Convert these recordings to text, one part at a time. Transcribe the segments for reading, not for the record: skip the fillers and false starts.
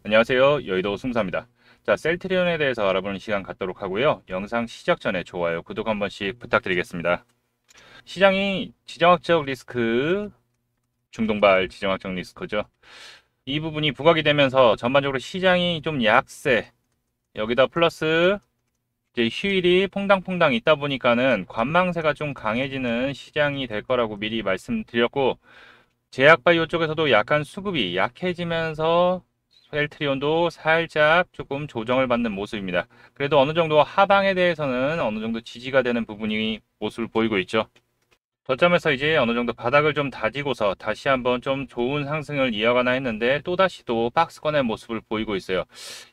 안녕하세요. 여의도 승사입니다. 자, 셀트리온에 대해서 알아보는 시간 갖도록 하고요. 영상 시작 전에 좋아요, 구독 한 번씩 부탁드리겠습니다. 시장이 지정학적 리스크, 중동발 지정학적 리스크죠. 이 부분이 부각이 되면서 전반적으로 시장이 좀 약세, 여기다 플러스 이제 휴일이 퐁당퐁당 있다 보니까는 관망세가 좀 강해지는 시장이 될 거라고 미리 말씀드렸고, 제약바이오 쪽에서도 약간 수급이 약해지면서 셀트리온도 살짝 조금 조정을 받는 모습입니다. 그래도 어느 정도 하방에 대해서는 어느 정도 지지가 되는 부분이 모습을 보이고 있죠. 저점에서 이제 어느 정도 바닥을 좀 다지고서 다시 한번 좀 좋은 상승을 이어가나 했는데 또다시 또 박스권의 모습을 보이고 있어요.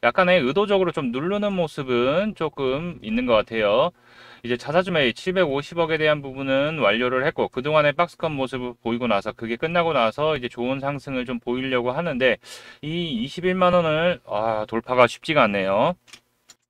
약간의 의도적으로 좀 누르는 모습은 조금 있는 것 같아요. 이제 자사주 매입 750억에 대한 부분은 완료를 했고 그동안의 박스권 모습을 보이고 나서 그게 끝나고 나서 이제 좋은 상승을 좀 보이려고 하는데 이 21만 원을 돌파가 쉽지가 않네요.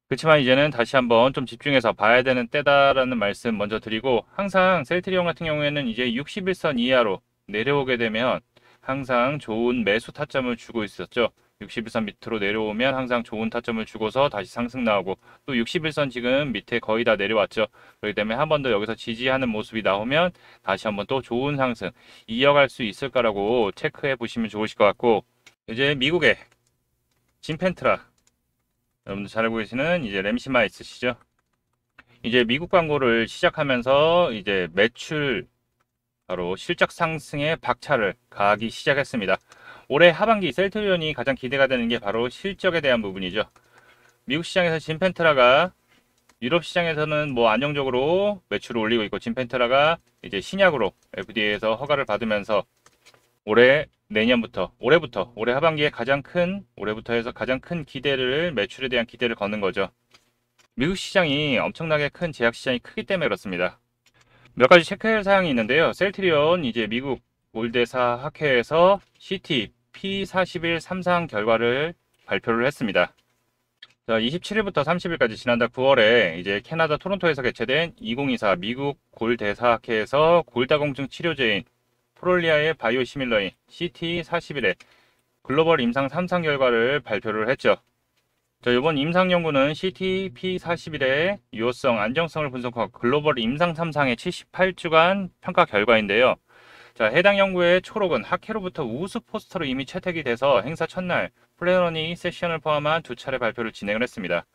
그렇지만 이제는 다시 한번 좀 집중해서 봐야 되는 때다라는 말씀 먼저 드리고, 항상 셀트리온 같은 경우에는 이제 61선 이하로 내려오게 되면 항상 좋은 매수 타점을 주고 있었죠. 61선 밑으로 내려오면 항상 좋은 타점을 주고서 다시 상승 나오고, 또 61선 지금 밑에 거의 다 내려왔죠. 그렇기 때문에 한 번 더 여기서 지지하는 모습이 나오면 다시 한번 또 좋은 상승 이어갈 수 있을 거라고 체크해 보시면 좋으실 것 같고, 이제 미국의 진펜트라, 여러분들 잘 알고 계시는 이제 램시마 있으시죠? 이제 미국 광고를 시작하면서 이제 매출, 바로 실적 상승의 박차를 가하기 시작했습니다. 올해 하반기 셀트리온이 가장 기대가 되는 게 바로 실적에 대한 부분이죠. 미국 시장에서 진펜트라가, 유럽 시장에서는 뭐 안정적으로 매출을 올리고 있고, 진펜트라가 이제 신약으로 FDA에서 허가를 받으면서 올해 하반기에 올해부터 해서 가장 큰 기대를, 매출에 대한 기대를 거는 거죠. 미국 시장이 엄청나게 큰 제약 시장이 크기 때문에 그렇습니다. 몇 가지 체크할 사항이 있는데요. 셀트리온 이제 미국 골대사 학회에서 CT P41 삼상 결과를 발표를 했습니다. 자, 27일부터 30일까지 지난달 9월에 이제 캐나다 토론토에서 개최된 2024 미국 골대사학회에서 골다공증 치료제인 프롤리아의 바이오시밀러인 CT41의 글로벌 임상 3상 결과를 발표를 했죠. 자, 이번 임상 연구는 CTP41의 유효성, 안정성을 분석한 글로벌 임상 3상의 78주간 평가 결과인데요. 자, 해당 연구의 초록은 학회로부터 우수 포스터로 이미 채택이 돼서 행사 첫날 플래너니 세션을 포함한 두 차례 발표를 진행을 했습니다.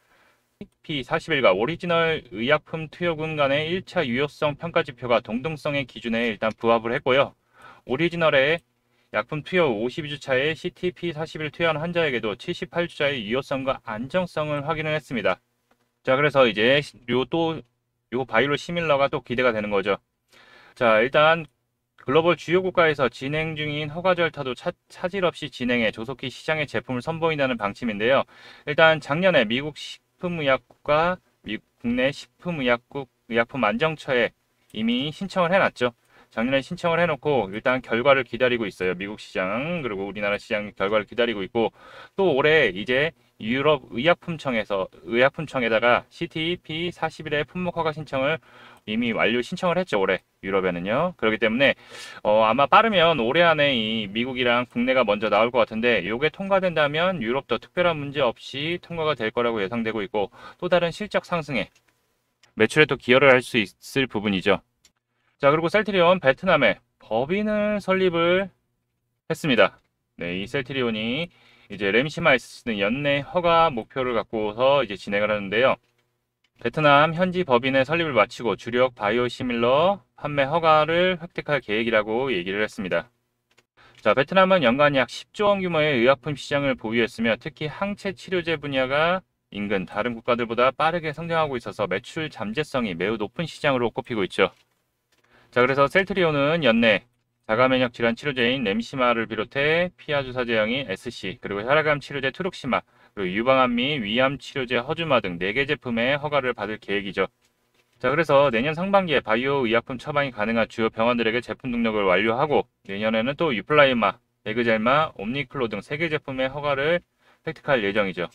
P41과 오리지널 의약품 투여군 간의 1차 유효성 평가 지표가 동등성의 기준에 일단 부합을 했고요. 오리지널의 약품 투여 52주차에 CTP41 투여한 환자에게도 78주차의 유효성과 안정성을 확인을 했습니다. 자, 그래서 이제 요 바이오 시밀러가 또 기대가 되는 거죠. 자, 일단 글로벌 주요 국가에서 진행 중인 허가 절차도 차질 없이 진행해 조속히 시장에 제품을 선보인다는 방침인데요. 일단 작년에 미국 식품의약국과 국내 식품의약국 의약품안정처에 이미 신청을 해놨죠. 작년에 신청을 해놓고 일단 결과를 기다리고 있어요. 미국 시장 그리고 우리나라 시장 결과를 기다리고 있고, 또 올해 이제 유럽 의약품청에다가 CTP41의 품목 허가 신청을 이미 완료 신청을 했죠. 올해 유럽에는요. 그렇기 때문에 아마 빠르면 올해 안에 이 미국이랑 국내가 먼저 나올 것 같은데, 이게 통과된다면 유럽도 특별한 문제 없이 통과가 될 거라고 예상되고 있고, 또 다른 실적 상승에 매출에 또 기여를 할 수 있을 부분이죠. 자, 그리고 셀트리온 베트남에 법인을 설립을 했습니다. 네, 이 셀트리온이 이제 램시마이스는 연내 허가 목표를 갖고서 이제 진행을 하는데요. 베트남 현지 법인의 설립을 마치고 주력 바이오시밀러 판매 허가를 획득할 계획이라고 얘기를 했습니다. 자, 베트남은 연간 약 10조 원 규모의 의약품 시장을 보유했으며 특히 항체 치료제 분야가 인근 다른 국가들보다 빠르게 성장하고 있어서 매출 잠재성이 매우 높은 시장으로 꼽히고 있죠. 자, 그래서 셀트리온은 연내 자가면역 질환 치료제인 램시마를 비롯해 피하 주사 제형인 SC, 그리고 혈압암 치료제 트룩시마, 그리고 유방암 및 위암 치료제 허주마 등 4개 제품의 허가를 받을 계획이죠. 자, 그래서 내년 상반기에 바이오 의약품 처방이 가능한 주요 병원들에게 제품 등록을 완료하고, 내년에는 또 유플라이마, 에그젤마, 옴니클로 등 3개 제품의 허가를 획득할 예정이죠.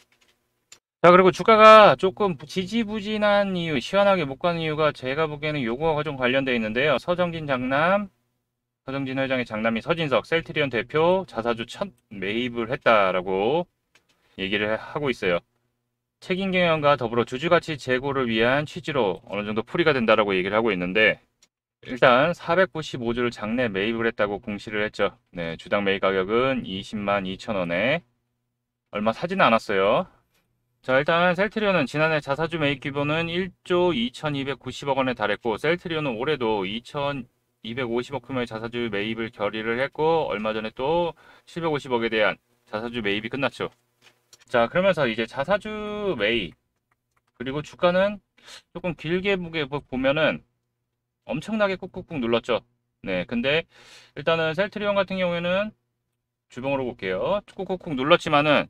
자, 그리고 주가가 조금 지지부진한 이유, 시원하게 못 가는 이유가 제가 보기에는 요거와 좀 관련되어 있는데요. 서정진 회장의 장남인 서진석 셀트리온 대표 자사주 첫 매입을 했다라고 얘기를 하고 있어요. 책임 경영과 더불어 주주가치 제고를 위한 취지로 어느 정도 풀이가 된다라고 얘기를 하고 있는데, 일단 495주를 장내 매입을 했다고 공시를 했죠. 네, 주당 매입 가격은 20만 2천 원에 얼마 사지는 않았어요. 자, 일단 셀트리온은 지난해 자사주 매입 규모는 1조 2290억 원에 달했고, 셀트리온은 올해도 2250억 규모의 자사주 매입을 결의를 했고, 얼마 전에 또 750억에 대한 자사주 매입이 끝났죠. 자, 그러면서 이제 자사주 매입, 그리고 주가는 조금 길게 보면은 엄청나게 꾹꾹꾹 눌렀죠. 네, 근데 일단은 셀트리온 같은 경우에는 주봉으로 볼게요. 꾹꾹꾹 눌렀지만은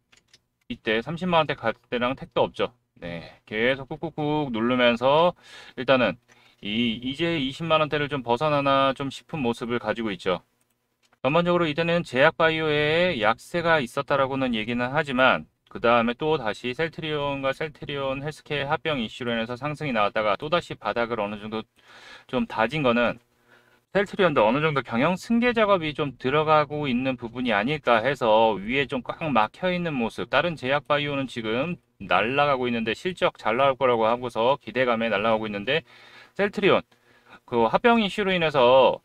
이때 30만 원대 갈 때랑 택도 없죠. 네, 계속 꾹꾹꾹 누르면서 일단은 이제 20만 원대를 좀 벗어나나 좀 싶은 모습을 가지고 있죠. 전반적으로 이때는 제약바이오에 약세가 있었다라고는 얘기는 하지만, 그 다음에 또 다시 셀트리온과 셀트리온 헬스케어 합병 이슈로 인해서 상승이 나왔다가 또다시 바닥을 어느 정도 좀 다진 거는, 셀트리온도 어느 정도 경영 승계 작업이 좀 들어가고 있는 부분이 아닐까 해서 위에 좀 꽉 막혀 있는 모습. 다른 제약 바이오는 지금 날아가고 있는데 실적 잘 나올 거라고 하고서 기대감에 날아가고 있는데, 셀트리온 그 합병 이슈로 인해서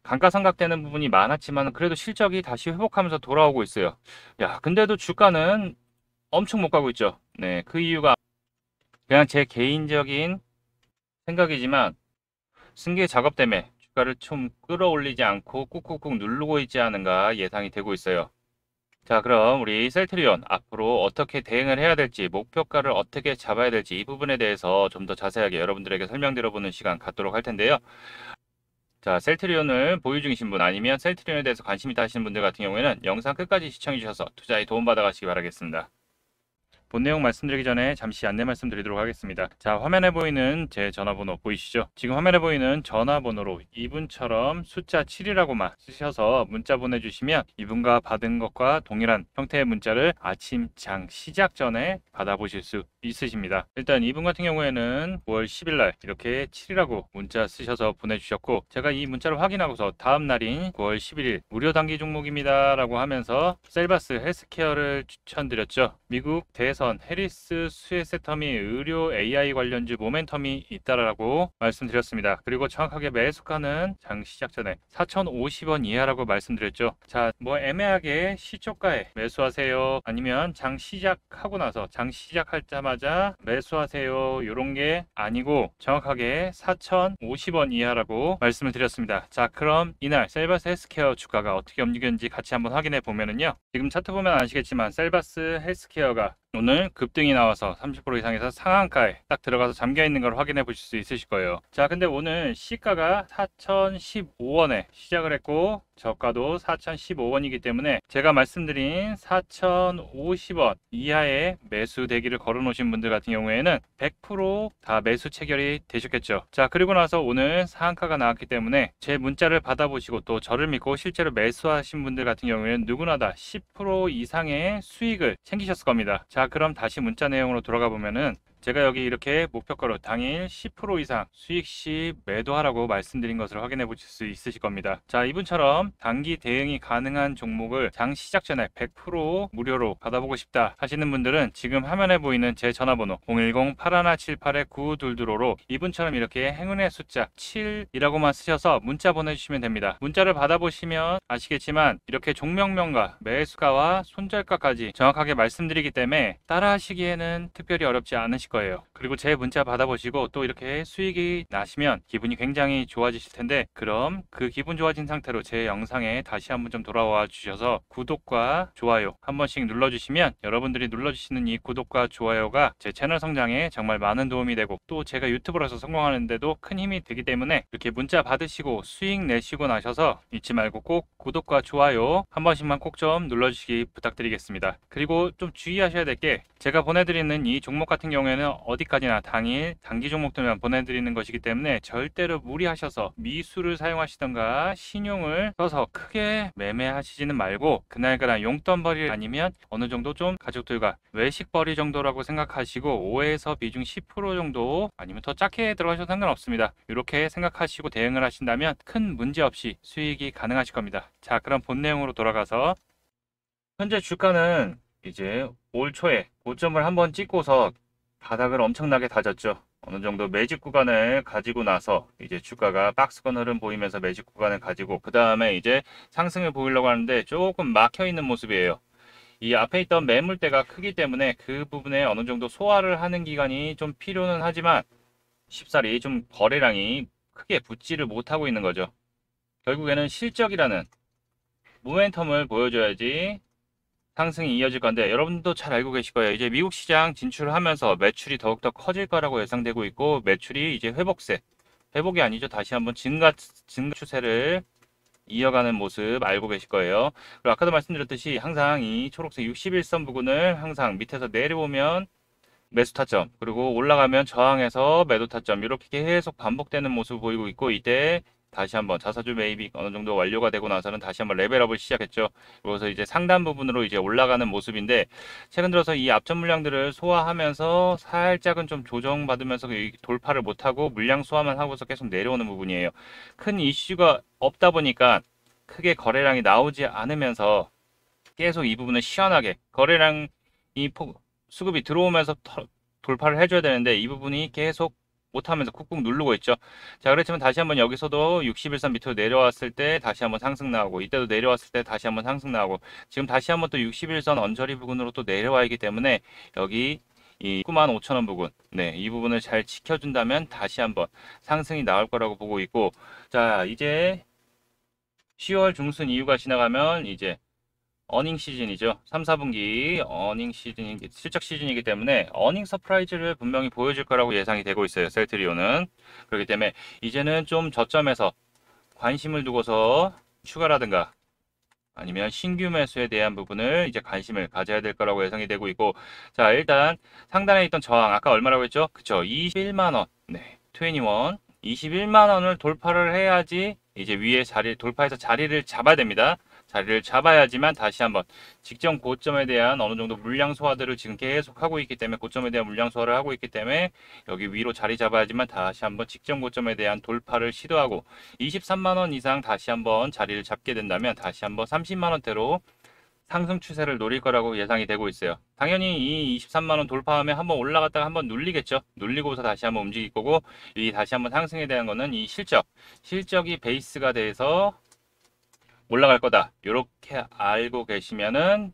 감가상각되는 부분이 많았지만 그래도 실적이 다시 회복하면서 돌아오고 있어요. 야, 근데도 주가는 엄청 못 가고 있죠. 네, 그 이유가 그냥 제 개인적인 생각이지만 승계 작업 때문에 주가를 좀 끌어올리지 않고 꾹꾹꾹 누르고 있지 않은가 예상이 되고 있어요. 자, 그럼 우리 셀트리온 앞으로 어떻게 대응을 해야 될지, 목표가를 어떻게 잡아야 될지 이 부분에 대해서 좀 더 자세하게 여러분들에게 설명드려보는 시간 갖도록 할 텐데요. 자, 셀트리온을 보유 중이신 분 아니면 셀트리온에 대해서 관심 있다 하시는 분들 같은 경우에는 영상 끝까지 시청해 주셔서 투자에 도움받아 가시기 바라겠습니다. 본 내용 말씀드리기 전에 잠시 안내 말씀드리도록 하겠습니다. 자, 화면에 보이는 제 전화번호 보이시죠? 지금 화면에 보이는 전화번호로 이분처럼 숫자 7이라고만 쓰셔서 문자 보내주시면 이분과 받은 것과 동일한 형태의 문자를 아침 장 시작 전에 받아보실 수 있으십니다. 일단 이분 같은 경우에는 9월 10일 날 이렇게 7이라고 문자 쓰셔서 보내주셨고, 제가 이 문자를 확인하고서 다음 날인 9월 11일 무료 단기 종목입니다 라고 하면서 셀바스 헬스케어를 추천드렸죠. 미국 대선 해리스 수혜세터 및 의료 AI 관련주 모멘텀이 있다라고 말씀드렸습니다. 그리고 정확하게 매수가는 장 시작 전에 4,050원 이하라고 말씀드렸죠. 자, 뭐 애매하게 시초가에 매수하세요, 아니면 장 시작하고 나서 장 시작하자마자 매수하세요, 이런 게 아니고 정확하게 4,050원 이하라고 말씀을 드렸습니다. 자, 그럼 이날 셀바스 헬스케어 주가가 어떻게 움직였는지 같이 한번 확인해 보면은요, 지금 차트 보면 아시겠지만 셀바스 헬스케어가 오늘 급등이 나와서 30% 이상에서 상한가에 딱 들어가서 잠겨 있는 걸 확인해 보실 수 있으실 거예요. 자, 근데 오늘 시가가 4,015원에 시작을 했고 저가도 4,015원이기 때문에 제가 말씀드린 4,050원 이하의 매수 대기를 걸어 놓으신 분들 같은 경우에는 100% 매수 체결이 되셨겠죠. 자, 그리고 나서 오늘 상한가가 나왔기 때문에 제 문자를 받아보시고 또 저를 믿고 실제로 매수하신 분들 같은 경우에는 누구나 다 10% 이상의 수익을 챙기셨을 겁니다. 자, 그럼 다시 문자 내용으로 돌아가 보면은 제가 여기 이렇게 목표가로 당일 10% 이상 수익 시 매도하라고 말씀드린 것을 확인해 보실 수 있으실 겁니다. 자, 이분처럼 단기 대응이 가능한 종목을 장 시작 전에 100% 무료로 받아보고 싶다 하시는 분들은 지금 화면에 보이는 제 전화번호 010-8178-9222로 이분처럼 이렇게 행운의 숫자 7이라고만 쓰셔서 문자 보내주시면 됩니다. 문자를 받아보시면 아시겠지만 이렇게 종목명과 매수가와 손절가까지 정확하게 말씀드리기 때문에 따라 하시기에는 특별히 어렵지 않으실 거예요. 그리고 제 문자 받아보시고 또 이렇게 수익이 나시면 기분이 굉장히 좋아지실 텐데, 그럼 그 기분 좋아진 상태로 제 영상에 다시 한번 좀 돌아와 주셔서 구독과 좋아요 한 번씩 눌러주시면 여러분들이 눌러주시는 이 구독과 좋아요가 제 채널 성장에 정말 많은 도움이 되고 또 제가 유튜버로서 성공하는데도 큰 힘이 되기 때문에 이렇게 문자 받으시고 수익 내시고 나셔서 잊지 말고 꼭 구독과 좋아요 한 번씩만 꼭 좀 눌러주시기 부탁드리겠습니다. 그리고 좀 주의하셔야 될 게, 제가 보내드리는 이 종목 같은 경우에는 어디까지나 당일 단기 종목들만 보내드리는 것이기 때문에 절대로 무리하셔서 미수를 사용하시던가 신용을 써서 크게 매매하시지는 말고 그날 용돈벌이 아니면 어느 정도 좀 가족들과 외식벌이 정도라고 생각하시고 5에서 비중 10% 정도 아니면 더 작게 들어가셔도 상관없습니다. 이렇게 생각하시고 대응을 하신다면 큰 문제 없이 수익이 가능하실 겁니다. 자, 그럼 본 내용으로 돌아가서 현재 주가는 이제 올 초에 고점을 한번 찍고서 바닥을 엄청나게 다졌죠. 어느 정도 매집 구간을 가지고 나서 이제 주가가 박스권 흐름 보이면서 매집 구간을 가지고 그 다음에 이제 상승을 보이려고 하는데 조금 막혀 있는 모습이에요. 이 앞에 있던 매물대가 크기 때문에 그 부분에 어느 정도 소화를 하는 기간이 좀 필요는 하지만 쉽사리 좀 거래량이 크게 붙지를 못하고 있는 거죠. 결국에는 실적이라는 모멘텀을 보여줘야지 상승이 이어질 건데 여러분도 잘 알고 계실 거예요. 이제 미국 시장 진출하면서 매출이 더욱더 커질 거라고 예상되고 있고 매출이 이제 회복이 아니죠. 다시 한번 증가 추세를 이어가는 모습 알고 계실 거예요. 그리고 아까도 말씀드렸듯이 항상 이 초록색 61선 부근을 항상 밑에서 내려오면 매수 타점, 그리고 올라가면 저항해서 매도 타점, 이렇게 계속 반복되는 모습을 보이고 있고, 이때 다시 한번 자사주 매입이 어느 정도 완료가 되고 나서는 다시 한번 레벨업을 시작했죠. 그래서 이제 상단 부분으로 이제 올라가는 모습인데, 최근 들어서 이 앞전 물량들을 소화하면서 살짝은 좀 조정받으면서 돌파를 못하고 물량 소화만 하고서 계속 내려오는 부분이에요. 큰 이슈가 없다 보니까 크게 거래량이 나오지 않으면서 계속 이 부분을 시원하게 거래량이 수급이 들어오면서 돌파를 해줘야 되는데 이 부분이 계속 못하면서 쿡쿡 누르고 있죠. 자, 그렇지만 다시 한번 여기서도 61선 밑으로 내려왔을 때 다시 한번 상승 나오고, 이때도 내려왔을 때 다시 한번 상승 나오고, 지금 다시 한번 또 61선 언저리 부근으로 또 내려와 있기 때문에 여기 이 95,000원 부근, 네, 이 부분을 잘 지켜준다면 다시 한번 상승이 나올 거라고 보고 있고, 자, 이제 10월 중순 이후가 지나가면 이제 어닝 시즌이죠. 3, 4분기 어닝 시즌, 실적 시즌이기 때문에 어닝 서프라이즈를 분명히 보여줄 거라고 예상이 되고 있어요. 셀트리온은. 그렇기 때문에 이제는 좀 저점에서 관심을 두고서 추가라든가 아니면 신규 매수에 대한 부분을 이제 관심을 가져야 될 거라고 예상이 되고 있고, 자, 일단 상단에 있던 저항 아까 얼마라고 했죠? 그쵸, 21만 원. 네, 21. 21만 원을 돌파를 해야지 이제 위에 돌파해서 자리를 잡아야 됩니다. 자리를 잡아야지만 다시 한번 직전 고점에 대한 어느 정도 물량 소화들을 지금 계속 하고 있기 때문에, 고점에 대한 물량 소화를 하고 있기 때문에 여기 위로 자리 잡아야지만 다시 한번 직전 고점에 대한 돌파를 시도하고 23만 원 이상 다시 한번 자리를 잡게 된다면 다시 한번 30만 원대로 상승 추세를 노릴 거라고 예상이 되고 있어요. 당연히 이 23만 원 돌파하면 한번 올라갔다가 한번 눌리겠죠. 눌리고서 다시 한번 움직일 거고, 이 다시 한번 상승에 대한 거는 이 실적이 베이스가 돼서 올라갈 거다. 이렇게 알고 계시면은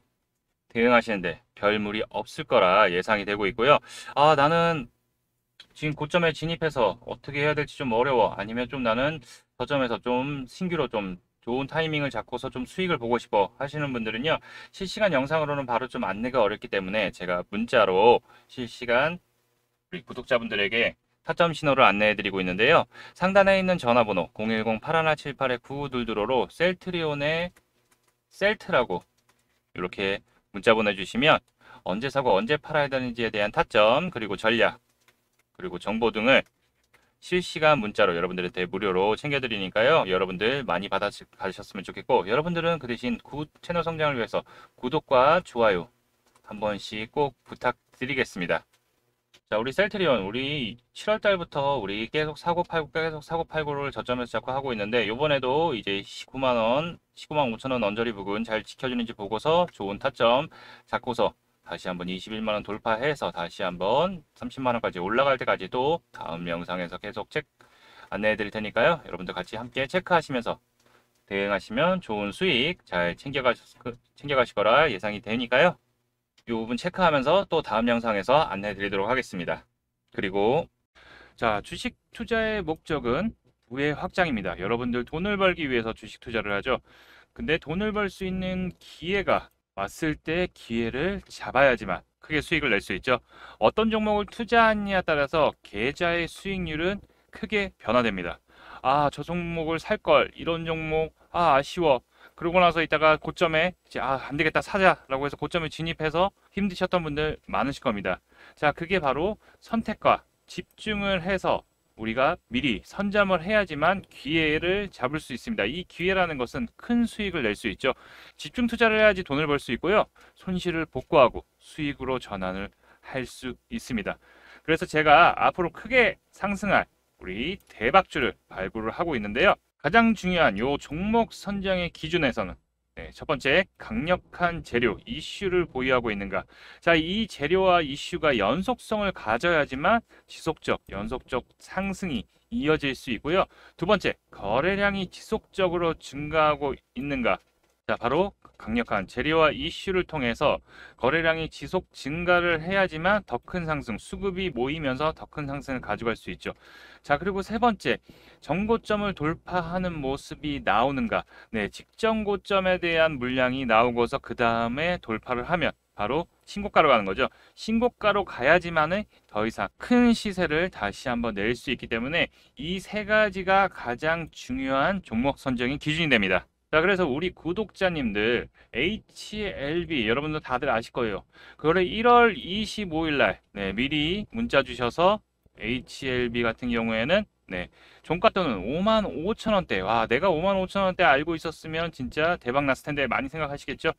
대응하시는데 별 무리 없을 거라 예상이 되고 있고요. 아, 나는 지금 고점에 진입해서 어떻게 해야 될지 좀 어려워. 아니면 좀 나는 저점에서 좀 신규로 좀 좋은 타이밍을 잡고서 좀 수익을 보고 싶어 하시는 분들은요. 실시간 영상으로는 바로 좀 안내가 어렵기 때문에 제가 문자로 실시간 우리 구독자분들에게 타점 신호를 안내해 드리고 있는데요. 상단에 있는 전화번호 010-8178-9922로 셀트리온의 셀트라고 이렇게 문자 보내주시면 언제 사고 언제 팔아야 되는지에 대한 타점, 그리고 전략, 그리고 정보 등을 실시간 문자로 여러분들한테 무료로 챙겨드리니까요. 여러분들 많이 받으셨으면 좋겠고, 여러분들은 그 대신 채널 성장을 위해서 구독과 좋아요 한 번씩 꼭 부탁드리겠습니다. 자, 우리 셀트리온, 우리 7월 달부터 우리 계속 사고 팔고를 저점에서 자꾸 하고 있는데, 요번에도 이제 19만 원, 19만 5천 원 언저리 부근 잘 지켜주는지 보고서 좋은 타점 잡고서 다시 한번 21만 원 돌파해서 다시 한번 30만 원까지 올라갈 때까지도 다음 영상에서 계속 안내해 드릴 테니까요. 여러분들 같이 함께 체크하시면서 대응하시면 좋은 수익 잘 챙겨가실 거라 예상이 되니까요. 이 부분 체크하면서 또 다음 영상에서 안내해 드리도록 하겠습니다. 그리고 자, 주식 투자의 목적은 부의 확장입니다. 여러분들 돈을 벌기 위해서 주식 투자를 하죠. 근데 돈을 벌 수 있는 기회가 왔을 때 기회를 잡아야지만 크게 수익을 낼 수 있죠. 어떤 종목을 투자하느냐에 따라서 계좌의 수익률은 크게 변화됩니다. 아, 저 종목을 살 걸, 이런 종목, 아쉬워. 그러고 나서 이따가 고점에 이제 안 되겠다 사자라고 해서 고점에 진입해서 힘드셨던 분들 많으실 겁니다. 자, 그게 바로 선택과 집중을 해서 우리가 미리 선점을 해야지만 기회를 잡을 수 있습니다. 이 기회라는 것은 큰 수익을 낼 수 있죠. 집중 투자를 해야지 돈을 벌 수 있고요. 손실을 복구하고 수익으로 전환을 할 수 있습니다. 그래서 제가 앞으로 크게 상승할 우리 대박주를 발굴을 하고 있는데요. 가장 중요한 요 종목 선정의 기준에서는 네, 첫 번째, 강력한 재료, 이슈를 보유하고 있는가. 자, 이 재료와 이슈가 연속성을 가져야지만 지속적, 연속적 상승이 이어질 수 있고요. 두 번째, 거래량이 지속적으로 증가하고 있는가. 자, 바로 강력한 재료와 이슈를 통해서 거래량이 지속 증가를 해야지만 더 큰 상승, 수급이 모이면서 더 큰 상승을 가져갈 수 있죠. 자, 그리고 세 번째, 정고점을 돌파하는 모습이 나오는가. 네, 직전 고점에 대한 물량이 나오고서 그 다음에 돌파를 하면 바로 신고가로 가는 거죠. 신고가로 가야지만은 더 이상 큰 시세를 다시 한번 낼 수 있기 때문에 이 세 가지가 가장 중요한 종목 선정의 기준이 됩니다. 자, 그래서 우리 구독자님들 HLB 여러분들 다들 아실 거예요. 그거를 1월 25일 날 미리 문자 주셔서 HLB 같은 경우에는 종가 또는 55,000원대. 와, 내가 55,000원대 알고 있었으면 진짜 대박 났을 텐데 많이 생각하시겠죠?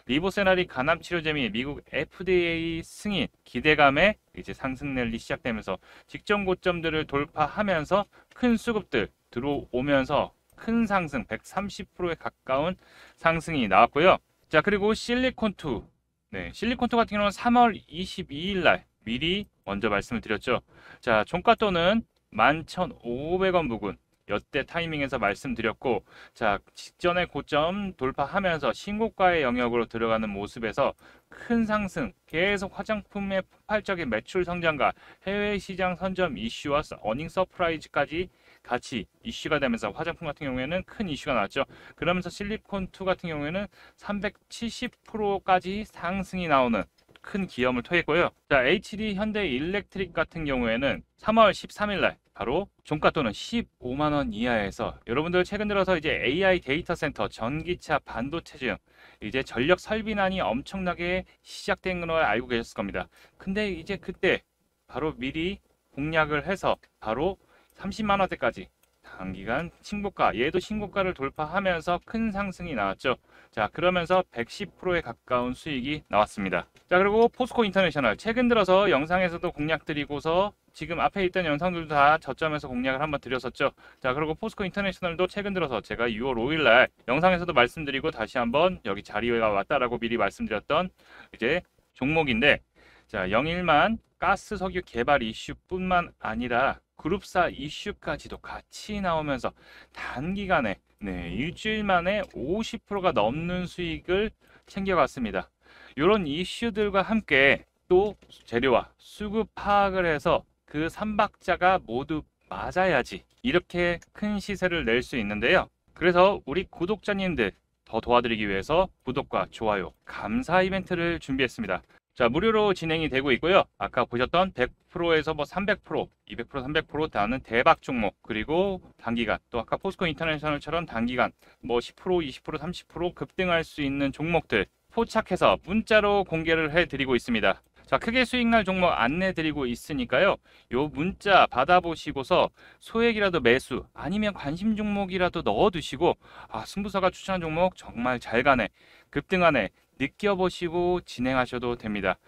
리보세라리 간암 치료제 및 미국 FDA 승인 기대감에 이제 상승 랠리 시작되면서 직전 고점들을 돌파하면서 큰 수급들 들어오면서 큰 상승 130%에 가까운 상승이 나왔고요. 자, 그리고 실리콘2 실리콘2 같은 경우는 3월 22일 날 미리 먼저 말씀을 드렸죠. 자, 종가 또는 11,500원 부근 여태 타이밍에서 말씀드렸고, 자, 직전의 고점 돌파하면서 신고가의 영역으로 들어가는 모습에서 큰 상승, 계속 화장품의 폭발적인 매출 성장과 해외 시장 선점 이슈와 어닝 서프라이즈까지 같이 이슈가 되면서 화장품 같은 경우에는 큰 이슈가 나왔죠. 그러면서 실리콘2 같은 경우에는 370%까지 상승이 나오는 큰 기염을 토했고요. 자, HD 현대 일렉트릭 같은 경우에는 3월 13일 날 바로 종가 또는 15만 원 이하에서 여러분들 최근 들어서 이제 AI 데이터 센터, 전기차, 반도체 등 이제 전력 설비난이 엄청나게 시작된 걸 알고 계셨을 겁니다. 근데 이제 그때 바로 미리 공략을 해서 바로 30만 원대까지 단기간 신고가, 얘도 신고가를 돌파하면서 큰 상승이 나왔죠. 자, 그러면서 110%에 가까운 수익이 나왔습니다. 자, 그리고 포스코 인터내셔널 최근 들어서 영상에서도 공략 드리고서 지금 앞에 있던 영상들도 다 저점에서 공략을 한번 드렸었죠. 자, 그리고 포스코 인터내셔널도 최근 들어서 제가 6월 5일 날 영상에서도 말씀드리고 다시 한번 여기 자리가 왔다라고 미리 말씀드렸던 이제 종목인데, 자, 영일만 가스 석유 개발 이슈뿐만 아니라 그룹사 이슈까지도 같이 나오면서 단기간에 일주일 만에 50%가 넘는 수익을 챙겨갔습니다. 이런 이슈들과 함께 또 재료와 수급 파악을 해서 그 3박자가 모두 맞아야지 이렇게 큰 시세를 낼 수 있는데요. 그래서 우리 구독자님들 더 도와드리기 위해서 구독과 좋아요, 감사 이벤트를 준비했습니다. 자, 무료로 진행이 되고 있고요. 아까 보셨던 100%에서 뭐 300%, 200%, 300% 다는 대박 종목, 그리고 단기간, 또 아까 포스코 인터내셔널처럼 단기간 뭐 10%, 20%, 30% 급등할 수 있는 종목들 포착해서 문자로 공개를 해드리고 있습니다. 자, 크게 수익 날 종목 안내드리고 있으니까요. 요 문자 받아보시고서 소액이라도 매수, 아니면 관심 종목이라도 넣어두시고, 아, 승부사가 추천한 종목 정말 잘 가네, 급등하네, 느껴보시고 진행하셔도 됩니다.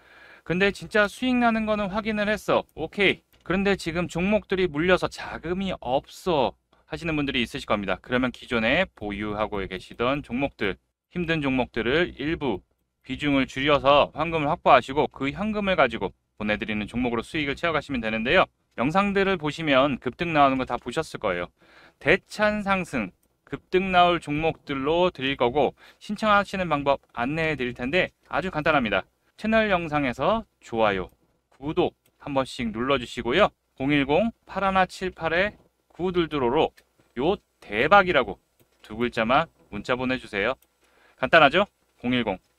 근데 진짜 수익 나는 거는 확인을 했어. 오케이. 그런데 지금 종목들이 물려서 자금이 없어 하시는 분들이 있으실 겁니다. 그러면 기존에 보유하고 계시던 종목들, 힘든 종목들을 일부 비중을 줄여서 현금을 확보하시고 그 현금을 가지고 보내드리는 종목으로 수익을 채워가시면 되는데요. 영상들을 보시면 급등 나오는 거 다 보셨을 거예요. 대찬 상승, 급등 나올 종목들로 드릴 거고, 신청하시는 방법 안내해 드릴 텐데 아주 간단합니다. 채널 영상에서 좋아요, 구독 한 번씩 눌러주시고요. 010-8178-9222로 요 대박이라고 두 글자만 문자 보내주세요. 간단하죠?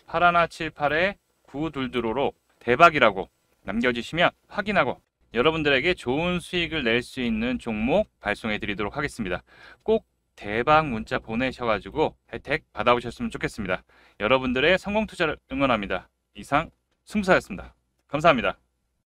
010-8178-9222로 대박이라고 남겨주시면 확인하고 여러분들에게 좋은 수익을 낼 수 있는 종목 발송해 드리도록 하겠습니다. 꼭 대박 문자 보내셔가지고 혜택 받아오셨으면 좋겠습니다. 여러분들의 성공 투자를 응원합니다. 이상 승부사였습니다. 감사합니다.